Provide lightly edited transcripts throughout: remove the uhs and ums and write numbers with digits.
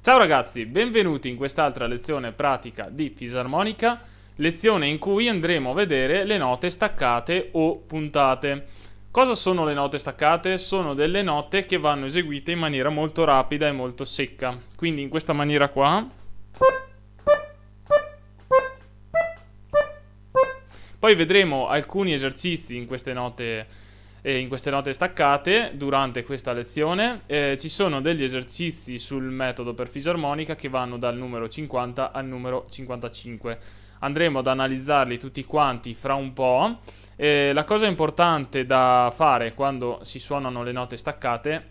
Ciao ragazzi, benvenuti in quest'altra lezione pratica di fisarmonica, lezione in cui andremo a vedere le note staccate o puntate. Cosa sono le note staccate? Sono delle note che vanno eseguite in maniera molto rapida e molto secca, quindi in questa maniera qua. Poi vedremo alcuni esercizi in queste note staccate durante questa lezione. Ci sono degli esercizi sul metodo per fisarmonica che vanno dal numero 50 al numero 55. Andremo ad analizzarli tutti quanti fra un po'. La cosa importante da fare quando si suonano le note staccate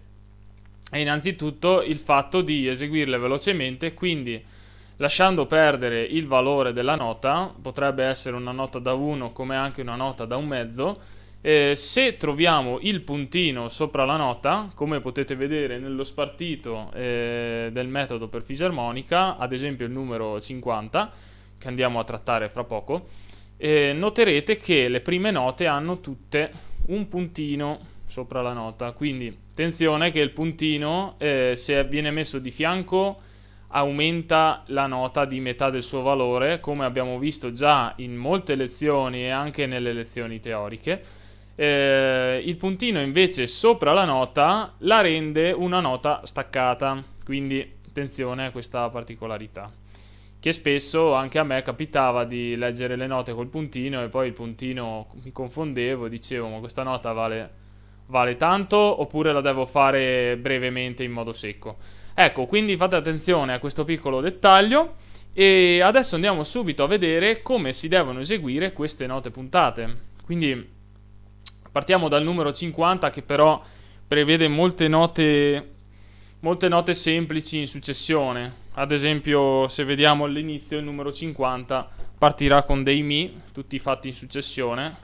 è innanzitutto il fatto di eseguirle velocemente, quindi lasciando perdere il valore della nota. Potrebbe essere una nota da 1 come anche una nota da un mezzo. Se troviamo il puntino sopra la nota, come potete vedere nello spartito del metodo per fisarmonica, ad esempio il numero 50, che andiamo a trattare fra poco, noterete che le prime note hanno tutte un puntino sopra la nota, quindi attenzione che il puntino, se viene messo di fianco, aumenta la nota di metà del suo valore, come abbiamo visto già in molte lezioni e anche nelle lezioni teoriche. Il puntino invece sopra la nota la rende una nota staccata, quindi attenzione a questa particolarità, che spesso anche a me capitava di leggere le note col puntino e poi il puntino mi confondevo, dicevo ma questa nota vale tanto oppure la devo fare brevemente in modo secco. Ecco, quindi fate attenzione a questo piccolo dettaglio e adesso andiamo subito a vedere come si devono eseguire queste note puntate. Quindi partiamo dal numero 50, che però prevede molte note semplici in successione. Ad esempio, se vediamo all'inizio, il numero 50 partirà con dei Mi, tutti fatti in successione.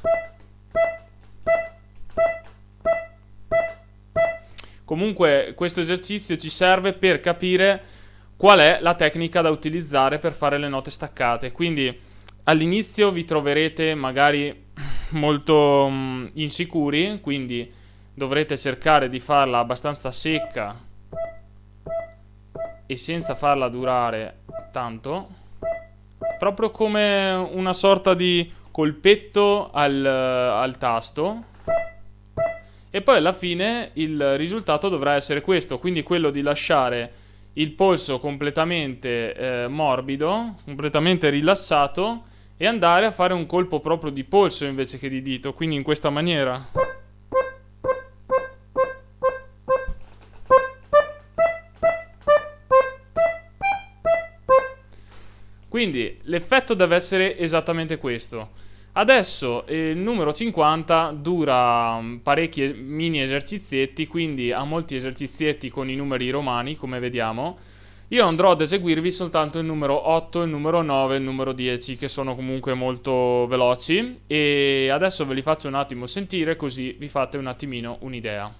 Comunque questo esercizio ci serve per capire qual è la tecnica da utilizzare per fare le note staccate. Quindi all'inizio vi troverete magari molto insicuri, quindi dovrete cercare di farla abbastanza secca e senza farla durare tanto, proprio come una sorta di colpetto al tasto. E poi alla fine il risultato dovrà essere questo, quindi quello di lasciare il polso completamente morbido, completamente rilassato, e andare a fare un colpo proprio di polso invece che di dito, quindi in questa maniera. Quindi l'effetto deve essere esattamente questo. Adesso il numero 50 dura parecchi mini esercizietti, quindi ha molti esercizietti con i numeri romani, come vediamo. Io andrò ad eseguirvi soltanto il numero 8, il numero 9 e il numero 10, che sono comunque molto veloci, e adesso ve li faccio un attimo sentire così vi fate un attimino un'idea.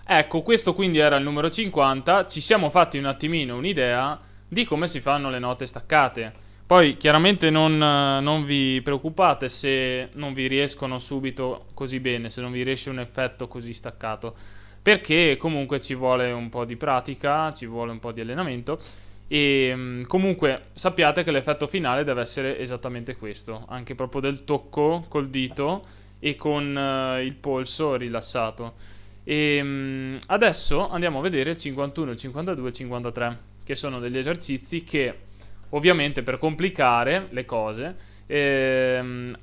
Ecco, questo quindi era il numero 50, ci siamo fatti un attimino un'idea di come si fanno le note staccate. Poi chiaramente non vi preoccupate se non vi riescono subito così bene, se non vi riesce un effetto così staccato, perché comunque ci vuole un po' di pratica, ci vuole un po' di allenamento e comunque sappiate che l'effetto finale deve essere esattamente questo, anche proprio del tocco col dito e con il polso rilassato. E adesso andiamo a vedere il 51, il 52 e il 53, che sono degli esercizi che ovviamente, per complicare le cose,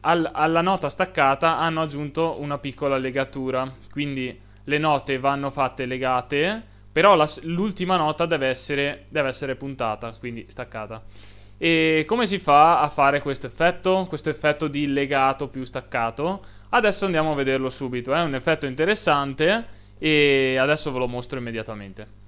alla nota staccata hanno aggiunto una piccola legatura, quindi le note vanno fatte legate, però l'ultima nota deve essere puntata, quindi staccata. E come si fa a fare questo effetto di legato più staccato? Adesso andiamo a vederlo subito, è un effetto interessante e adesso ve lo mostro immediatamente.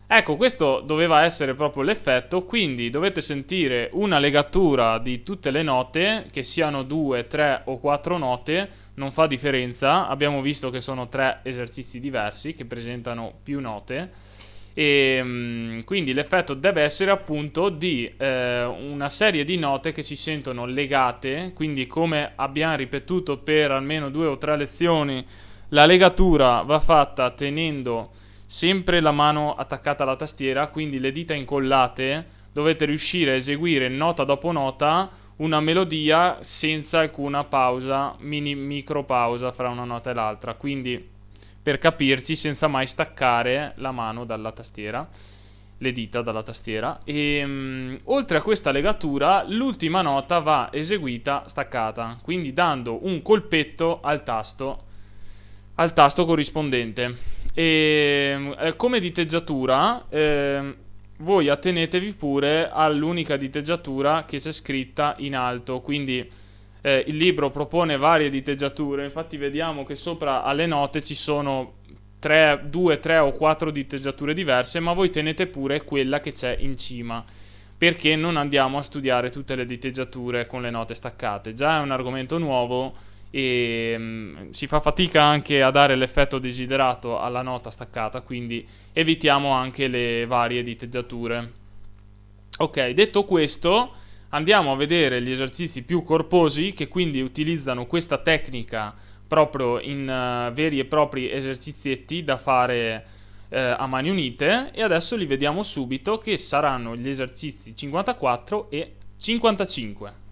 Ecco, questo doveva essere proprio l'effetto, quindi dovete sentire una legatura di tutte le note, che siano 2, 3 o 4 note, non fa differenza, abbiamo visto che sono 3 esercizi diversi che presentano più note, e quindi l'effetto deve essere appunto di una serie di note che si sentono legate, quindi come abbiamo ripetuto per almeno 2 o 3 lezioni, la legatura va fatta tenendo sempre la mano attaccata alla tastiera, quindi le dita incollate, dovete riuscire a eseguire nota dopo nota una melodia senza alcuna pausa, micro pausa fra una nota e l'altra, quindi per capirci senza mai staccare la mano dalla tastiera, le dita dalla tastiera. E oltre a questa legatura l'ultima nota va eseguita staccata, quindi dando un colpetto al tasto corrispondente. E come diteggiatura voi attenetevi pure all'unica diteggiatura che c'è scritta in alto, quindi il libro propone varie diteggiature, infatti vediamo che sopra alle note ci sono 2, 3 o 4 diteggiature diverse, ma voi tenete pure quella che c'è in cima, perché non andiamo a studiare tutte le diteggiature con le note staccate, già è un argomento nuovo e si fa fatica anche a dare l'effetto desiderato alla nota staccata, quindi evitiamo anche le varie diteggiature. Ok, detto questo, andiamo a vedere gli esercizi più corposi, che quindi utilizzano questa tecnica proprio in veri e propri esercizietti da fare a mani unite, e adesso li vediamo subito, che saranno gli esercizi 54 e 55.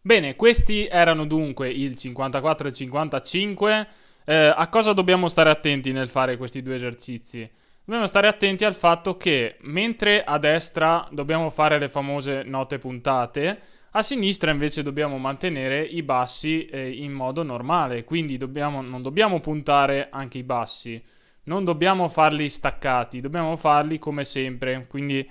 Bene, questi erano dunque il 54 e il 55. A cosa dobbiamo stare attenti nel fare questi due esercizi? Dobbiamo stare attenti al fatto che mentre a destra dobbiamo fare le famose note puntate, a sinistra invece dobbiamo mantenere i bassi in modo normale, quindi non dobbiamo puntare anche i bassi, non dobbiamo farli staccati, dobbiamo farli come sempre, quindi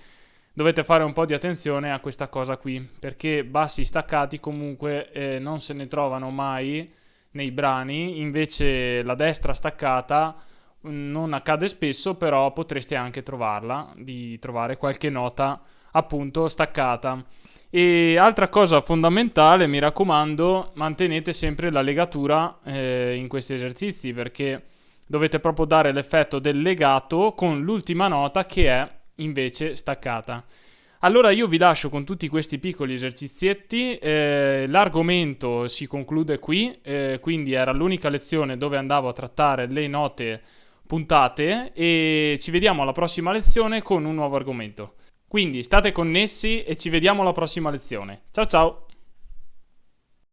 dovete fare un po' di attenzione a questa cosa qui, perché bassi staccati comunque non se ne trovano mai nei brani, invece la destra staccata non accade spesso, però potreste anche di trovare qualche nota appunto staccata. E altra cosa fondamentale, mi raccomando, mantenete sempre la legatura in questi esercizi, perché dovete proprio dare l'effetto del legato con l'ultima nota che è invece staccata. Allora io vi lascio con tutti questi piccoli esercizietti, l'argomento si conclude qui, quindi era l'unica lezione dove andavo a trattare le note puntate e ci vediamo alla prossima lezione con un nuovo argomento. Quindi state connessi e ci vediamo alla prossima lezione. Ciao ciao!